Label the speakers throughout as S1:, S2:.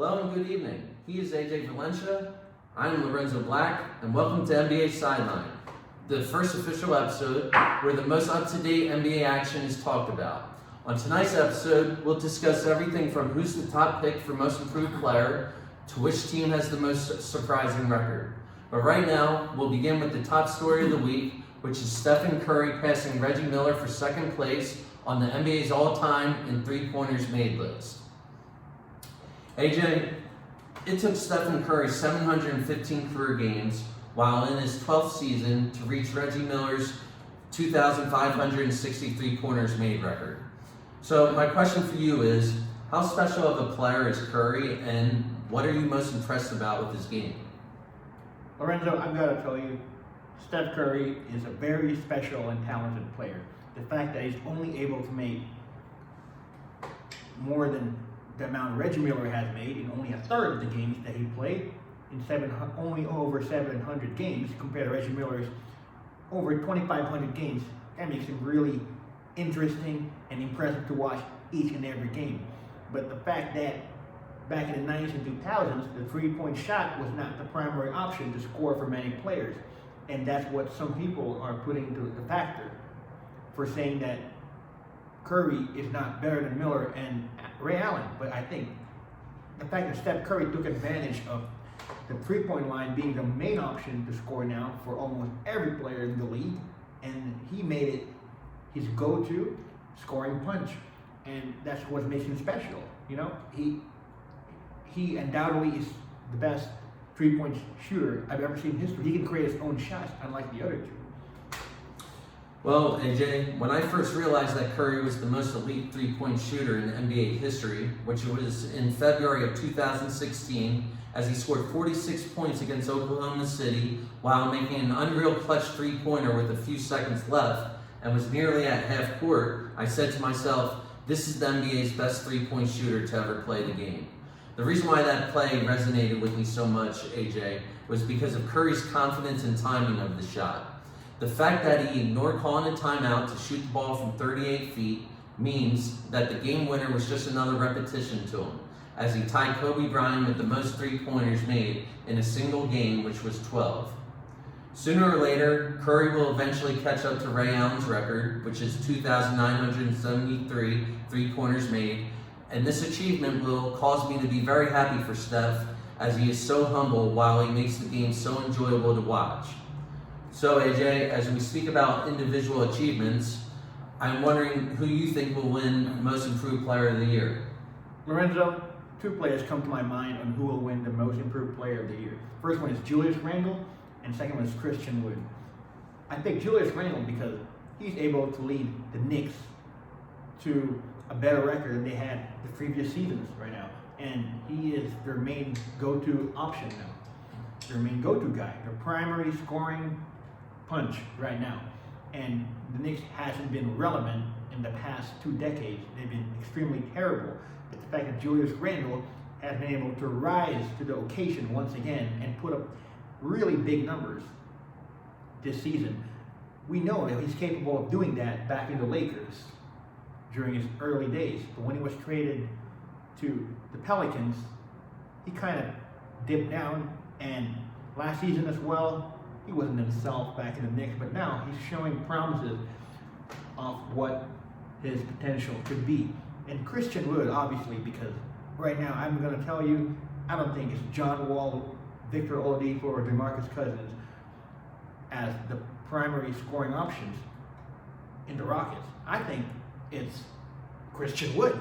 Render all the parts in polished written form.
S1: Hello and good evening. He is AJ Valencia. I'm Lorenzo Black, and welcome to NBA Sideline, the first official episode where the most up-to-date NBA action is talked about. On tonight's episode, we'll discuss everything from who's the top pick for most improved player to which team has the most surprising record. But right now, we'll begin with the top story of the week, which is Stephen Curry passing Reggie Miller for second place on the NBA's all-time in three-pointers made list. AJ, it took Stephen Curry 715 career games while in his 12th season to reach Reggie Miller's 2,563 pointers made record. So my question for you is, how special of a player is Curry, and what are you most impressed about with his game?
S2: Lorenzo, I've got to tell you, Steph Curry is a very special and talented player. The fact that he's only able to make more than the amount Reggie Miller has made in only a third of the games that he played, in only over 700 games compared to Reggie Miller's over 2,500 games, that makes him really interesting and impressive to watch each and every game. But the fact that back in the 90s and 2000s, the three-point shot was not the primary option to score for many players. And that's what some people are putting to the factor for saying that Curry is not better than Miller and Ray Allen. But I think the fact that Steph Curry took advantage of the three-point line being the main option to score now for almost every player in the league, and he made it his go-to scoring punch. And that's what makes him special. You know, he undoubtedly is the best three-point shooter I've ever seen in history. He can create his own shots, unlike the other two.
S1: Well, AJ, when I first realized that Curry was the most elite three-point shooter in NBA history, which was in February of 2016, as he scored 46 points against Oklahoma City while making an unreal clutch three-pointer with a few seconds left and was nearly at half court, I said to myself, this is the NBA's best three-point shooter to ever play the game. The reason why that play resonated with me so much, AJ, was because of Curry's confidence and timing of the shot. The fact that he ignored calling a timeout to shoot the ball from 38 feet means that the game winner was just another repetition to him, as he tied Kobe Bryant with the most three-pointers made in a single game, which was 12. Sooner or later, Curry will eventually catch up to Ray Allen's record, which is 2,973 three-pointers made, and this achievement will cause me to be very happy for Steph, as he is so humble while he makes the game so enjoyable to watch. So AJ, as we speak about individual achievements, I'm wondering who you think will win Most Improved Player of the Year.
S2: Lorenzo, two players come to my mind on who will win the Most Improved Player of the Year. First one is Julius Randle, and second one is Christian Wood. I think Julius Randle because he's able to lead the Knicks to a better record than they had the previous seasons right now. And he is their main go-to option now. Their main go-to guy, their primary scoring punch right now. And the Knicks hasn't been relevant in the past 2 decades. They've been extremely terrible. But the fact that Julius Randle has been able to rise to the occasion once again and put up really big numbers this season, we know that he's capable of doing that back in the Lakers during his early days. But when he was traded to the Pelicans, he kind of dipped down, and last season as well, he wasn't himself back in the Knicks, but now he's showing promises of what his potential could be. And Christian Wood, obviously, because right now I'm going to tell you, I don't think it's John Wall, Victor Oladipo, or DeMarcus Cousins as the primary scoring options in the Rockets. I think it's Christian Wood.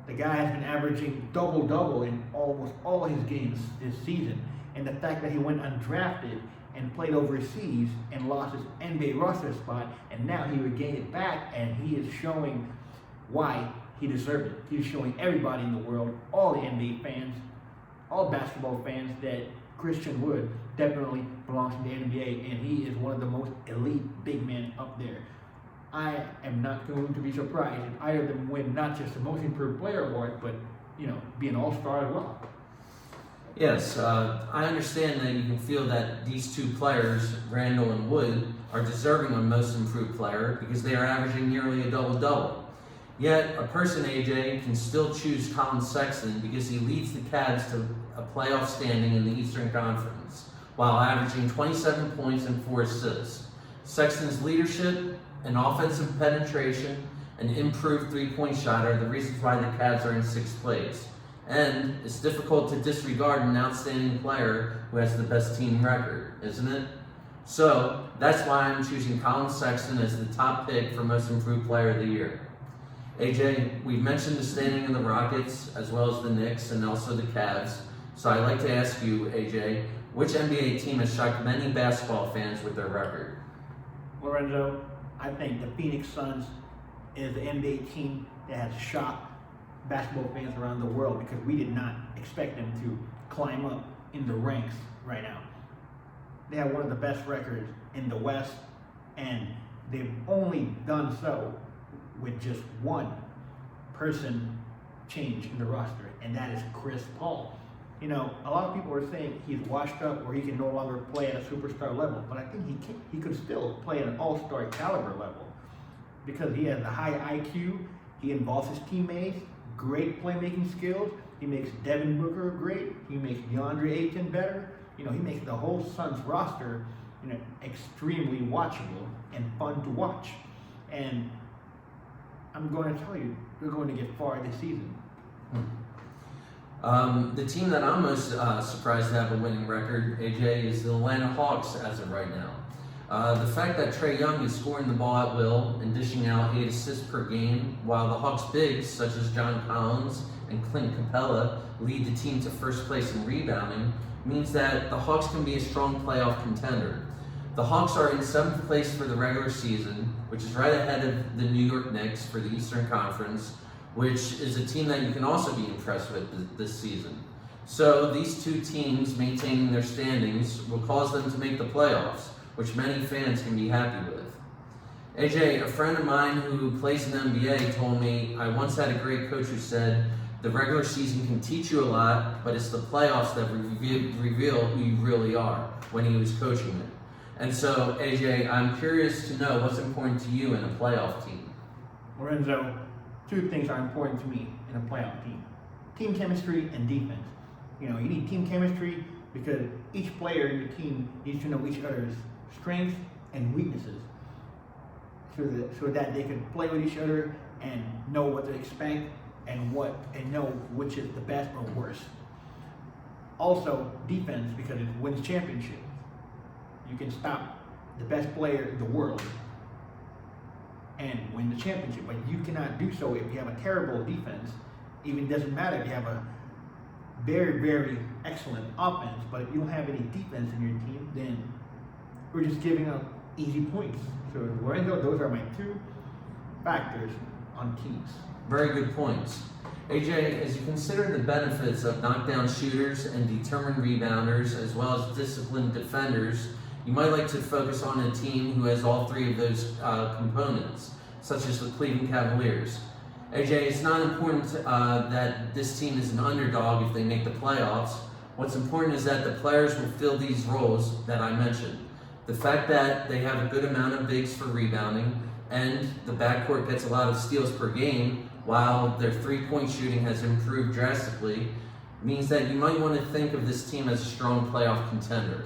S2: The guy has been averaging double-double in almost all his games this season. And the fact that he went undrafted and played overseas and lost his NBA roster spot, and now he regained it back, and he is showing why he deserved it. He's showing everybody in the world, all the NBA fans, all basketball fans, that Christian Wood definitely belongs in the NBA, and he is one of the most elite big men up there. I am not going to be surprised if either of them win not just the Most Improved Player award, but be an All-Star as well.
S1: Yes, I understand that you can feel that these two players, Randle and Wood, are deserving of Most Improved Player because they are averaging nearly a double-double. Yet, a person, AJ, can still choose Colin Sexton because he leads the Cavs to a playoff standing in the Eastern Conference, while averaging 27 points and 4 assists. Sexton's leadership and offensive penetration and improved three-point shot are the reasons why the Cavs are in 6th place. And it's difficult to disregard an outstanding player who has the best team record, isn't it? So, that's why I'm choosing Colin Sexton as the top pick for Most Improved Player of the Year. AJ, we've mentioned the standing of the Rockets, as well as the Knicks, and also the Cavs. So I'd like to ask you, AJ, which NBA team has shocked many basketball fans with their record?
S2: Lorenzo, I think the Phoenix Suns is the NBA team that has shocked basketball fans around the world because we did not expect them to climb up in the ranks right now. They have one of the best records in the West, and they've only done so with just one person change in the roster, and that is Chris Paul. You know, a lot of people are saying he's washed up or he can no longer play at a superstar level, but I think he could still play at an all-star caliber level because he has a high IQ, he involves his teammates, great playmaking skills, he makes Devin Booker great, he makes DeAndre Ayton better, you know, he makes the whole Suns roster, you know, extremely watchable and fun to watch. And I'm going to tell you, we're going to get far this season.
S1: The team that I'm most surprised to have a winning record, AJ, is the Atlanta Hawks as of right now. The fact that Trae Young is scoring the ball at will and dishing out 8 assists per game, while the Hawks' bigs, such as John Collins and Clint Capella, lead the team to first place in rebounding, means that the Hawks can be a strong playoff contender. The Hawks are in 7th place for the regular season, which is right ahead of the New York Knicks for the Eastern Conference, which is a team that you can also be impressed with this season. So these two teams maintaining their standings will cause them to make the playoffs, which many fans can be happy with. AJ, a friend of mine who plays in the NBA told me, I once had a great coach who said, the regular season can teach you a lot, but it's the playoffs that reveal who you really are, when he was coaching it. And so, AJ, I'm curious to know what's important to you in a playoff team.
S2: Lorenzo, 2 things are important to me in a playoff team. Team chemistry and defense. You know, you need team chemistry because each player in your team needs to know each other's strengths and weaknesses so that they can play with each other and know what to expect and know which is the best or worst. Also, defense because it wins championships. You can stop the best player in the world and win the championship, but you cannot do so if you have a terrible defense. Even doesn't matter if you have a very, very excellent offense, but if you don't have any defense in your team, then we're just giving up easy points. So Lorenzo, those are my 2 factors on teams.
S1: Very good points. AJ, as you consider the benefits of knockdown shooters and determined rebounders, as well as disciplined defenders, you might like to focus on a team who has all 3 of those components, such as the Cleveland Cavaliers. AJ, it's not important that this team is an underdog if they make the playoffs. What's important is that the players will fill these roles that I mentioned. The fact that they have a good amount of bigs for rebounding, and the backcourt gets a lot of steals per game, while their three-point shooting has improved drastically, means that you might want to think of this team as a strong playoff contender.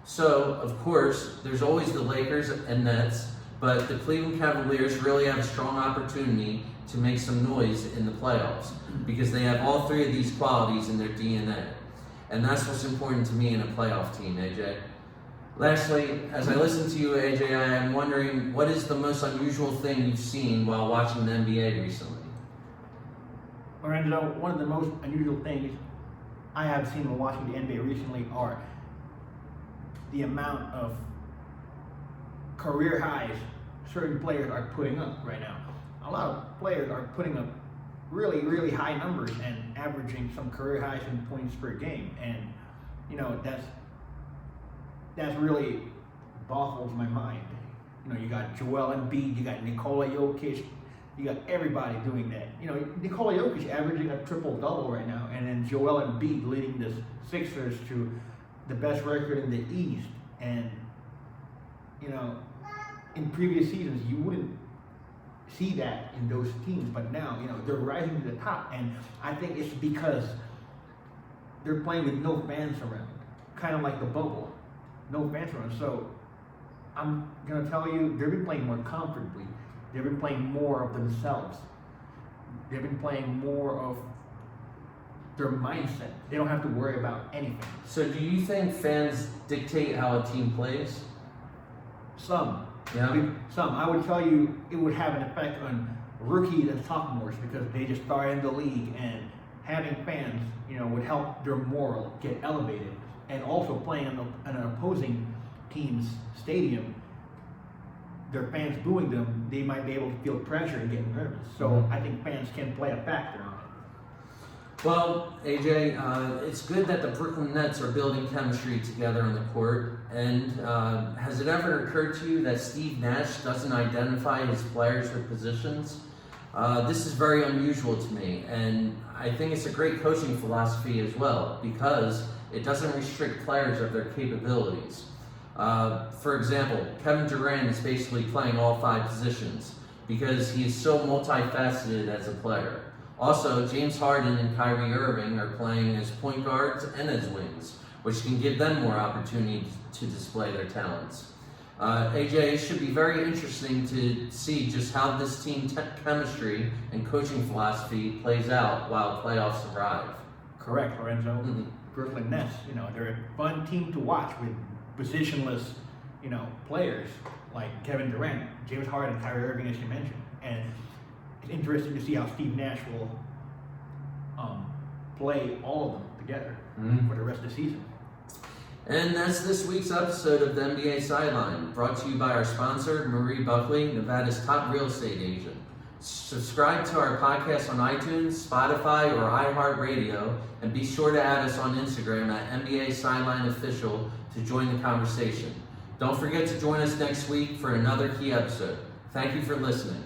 S1: So, of course, there's always the Lakers and Nets, but the Cleveland Cavaliers really have a strong opportunity to make some noise in the playoffs because they have all 3 of these qualities in their DNA. And that's what's important to me in a playoff team, AJ. Lastly, as I listen to you, AJ, I am wondering, what is the most unusual thing you've seen while watching the NBA recently?
S2: Lorenzo, one of the most unusual things I have seen while watching the NBA recently are the amount of career highs certain players are putting up right now. A lot of players are putting up really, really high numbers and averaging some career highs in points per game. And, you know, that's really boggles my mind. You know, you got Joel Embiid, you got Nikola Jokic, you got everybody doing that. You know, Nikola Jokic averaging a triple-double right now, and then Joel Embiid leading the Sixers to the best record in the East. And, you know, in previous seasons, you wouldn't see that in those teams, but now, they're rising to the top, and I think it's because they're playing with no fans around, kind of like the bubble, no fans around. So I'm gonna tell you, they've been playing more comfortably. They've been playing more of themselves. They've been playing more of their mindset. They don't have to worry about anything.
S1: So do you think fans dictate how a team plays?
S2: Some.
S1: Yeah.
S2: Some. I would tell you it would have an effect on rookies and sophomores because they just started in the league, and having fans, would help their moral get elevated. And also playing in an opposing team's stadium, their fans booing them, they might be able to feel pressure and get nervous. So I think fans can play a factor on it.
S1: Well, AJ, it's good that the Brooklyn Nets are building chemistry together on the court. And has it ever occurred to you that Steve Nash doesn't identify his players with positions? This is very unusual to me, and I think it's a great coaching philosophy as well, because it doesn't restrict players of their capabilities. For example, Kevin Durant is basically playing all 5 positions because he is so multifaceted as a player. Also, James Harden and Kyrie Irving are playing as point guards and as wings, which can give them more opportunity to display their talents. AJ, it should be very interesting to see just how this team chemistry and coaching philosophy plays out while playoffs arrive.
S2: Correct, Lorenzo.
S1: Mm-hmm.
S2: Brooklyn Nets, they're a fun team to watch with positionless, players like Kevin Durant, James Harden, Kyrie Irving, as you mentioned. And it's interesting to see how Steve Nash will play all of them together for the rest of the season.
S1: And that's this week's episode of the NBA Sideline, brought to you by our sponsor, Marie Buckley, Nevada's top real estate agent. Subscribe to our podcast on iTunes, Spotify, or iHeartRadio, and be sure to add us on Instagram at NBA Sideline Official to join the conversation. Don't forget to join us next week for another key episode. Thank you for listening.